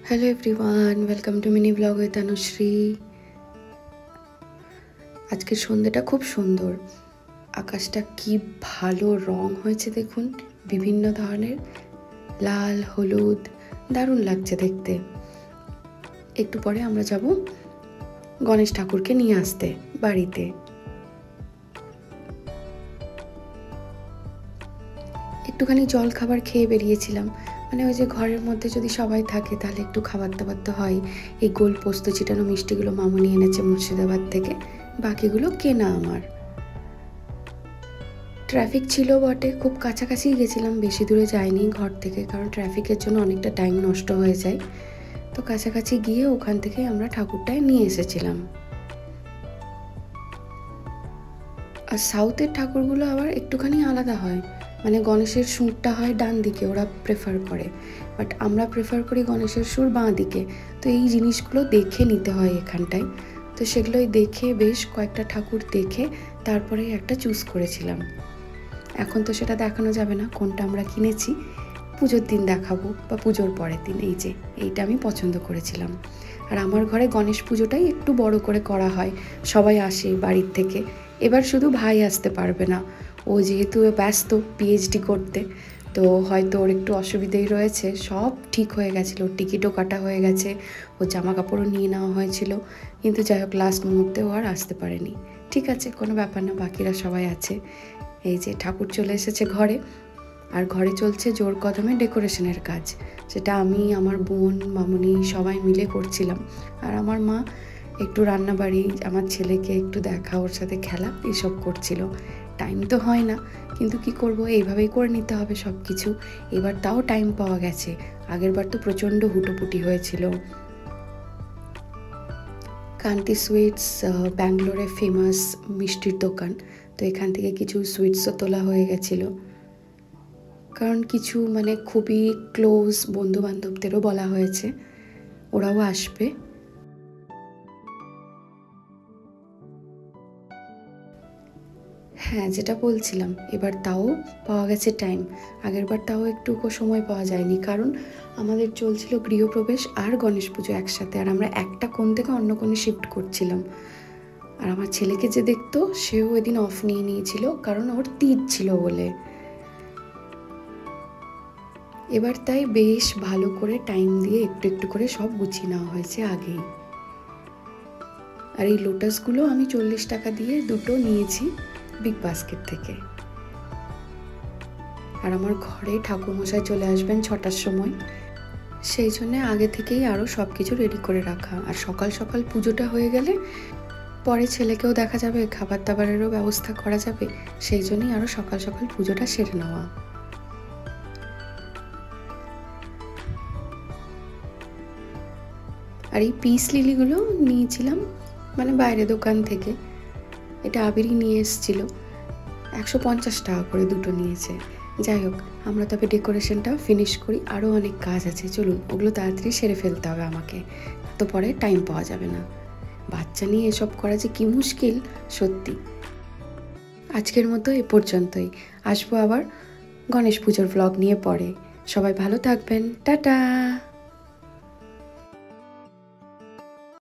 Hello everyone, welcome to mini blog with Anushree. আজকের সন্ধ্যাটা খুব সুন্দর। আকাশটা কি ভালো রং হয়েছে দেখুন, বিভিন্ন ধরনের লাল, হলুদ, দারুণ লাগছে দেখতে। একটু পরে আমরা যাব গণেশ ঠাকুরকে নিয়ে আসতে বাড়িতে। একটুখানি জল খাবার খেয়ে বেরিয়েছিলাম, মানে ওই যে ঘরের মধ্যে যদি সবাই থাকে তাহলে একটু খাবার দাবার তো হয়। এই গোল পোস্ত চিটানো মিষ্টিগুলো মামুনি এনেছে মুর্শিদাবাদ থেকে, বাকিগুলো কেনা আমার। ট্রাফিক ছিল বটে, খুব কাছাকাছি গেছিলাম, বেশি দূরে যাইনি ঘর থেকে, কারণ ট্রাফিকের জন্য অনেকটা টাইম নষ্ট হয়ে যায়। তো কাছাকাছি গিয়ে ওখান থেকে আমরা ঠাকুরটায় নিয়ে এসেছিলাম। আর সাউথের ঠাকুরগুলো আবার একটুখানি আলাদা হয়, মানে গণেশের সুরটা হয় ডান দিকে, ওরা প্রেফার করে, বাট আমরা প্রেফার করি গণেশের সুর বাঁ দিকে। তো এই জিনিসগুলো দেখে নিতে হয় এখানটায়। তো সেগুলোই দেখে বেশ কয়েকটা ঠাকুর দেখে তারপরে একটা চুজ করেছিলাম। এখন তো সেটা দেখানো যাবে না কোনটা আমরা কিনেছি, পুজোর দিন দেখাবো বা পুজোর পরের দিন। এই যে এইটা আমি পছন্দ করেছিলাম। আর আমার ঘরে গণেশ পুজোটাই একটু বড় করে করা হয়, সবাই আসে বাড়ির থেকে। এবার শুধু ভাই আসতে পারবে না, ও যেহেতু ব্যস্ত পিএইচডি করতে, তো হয়তো ওর একটু অসুবিধেই রয়েছে। সব ঠিক হয়ে গেছিলো, টিকিটও কাটা হয়ে গেছে, ওর জামা কাপড়ও নিয়ে নেওয়া হয়েছিল, কিন্তু যাই হোক লাস্ট মুহূর্তে ও আর আসতে পারেনি। ঠিক আছে, কোনো ব্যাপার না, বাকিরা সবাই আছে। এই যে ঠাকুর চলে এসেছে ঘরে, আর ঘরে চলছে জোর কদমে ডেকোরেশনের কাজ, সেটা আমি, আমার বোন, মামুনি সবাই মিলে করছিলাম। আর আমার মা একটু রান্নাবাড়ি, আমার ছেলেকে একটু দেখা, ওর সাথে খেলা, এসব করছিল। টাইম তো হয় না, কিন্তু কি করব, এইভাবেই করে নিতে হবে সব কিছু। এবার তাও টাইম পাওয়া গেছে, আগেরবার তো প্রচণ্ড হুটোপুটি হয়েছিল। কান্তি সুইটস ব্যাঙ্গালোরে ফেমাস মিষ্টির দোকান, তো এখান থেকে কিছু সুইটসও তোলা হয়ে গেছিলো, কারণ কিছু মানে খুবই ক্লোজ বন্ধু বান্ধবদেরও বলা হয়েছে, ওরাও আসবে। হ্যাঁ, যেটা বলছিলাম, এবার তাও পাওয়া গেছে টাইম। আগেরবার তাও একটুকু সময় পাওয়া যায়নি, কারণ আমাদের চলছিল গৃহপ্রবেশ আর গণেশ পুজো একসাথে, আর আমরা একটা কোণ থেকে অন্য কোণে শিফট করছিলাম। আর আমার ছেলেকে যে দেখতো, সেও এদিন অফ নিয়ে নিয়েছিল, কারণ ওর তীর ছিল বলে। এবার তাই বেশ ভালো করে টাইম দিয়ে একটু একটু করে সব গুছিয়ে নেওয়া হয়েছে আগেই। আর এই লোটাসগুলো আমি 40 টাকা দিয়ে দুটো নিয়েছি বিগ বাস্কেট থেকে। আর আমার ঘরে ঠাকুরমশাই চলে আসবেন 6টার সময়, সেই জন্যে আগে থেকেই আরও সব কিছু রেডি করে রাখা। আর সকাল সকাল পুজোটা হয়ে গেলে পরে ছেলেকেও দেখা যাবে, খাবার দাবারেরও ব্যবস্থা করা যাবে, সেই জন্যই আরও সকাল সকাল পুজোটা সেরে নেওয়া। আর এই পিস লিলিগুলো নিয়েছিলাম মানে বাইরে দোকান থেকে, এটা আবিরই নিয়ে এসেছিল, 150 টাকা করে দুটো নিয়েছে। যাই হোক, আমরা তবে ডেকোরেশনটা ফিনিশ করি, আরও অনেক কাজ আছে, চলুন ওগুলো তাড়াতাড়ি সেরে ফেলতে হবে আমাকে, তো পরে টাইম পাওয়া যাবে না। বাচ্চা নিয়ে এসব করা যে কি মুশকিল সত্যি। আজকের মতো এ পর্যন্তই, আসবো আবার গণেশ পুজোর ব্লগ নিয়ে পরে। সবাই ভালো থাকবেন, টাটা।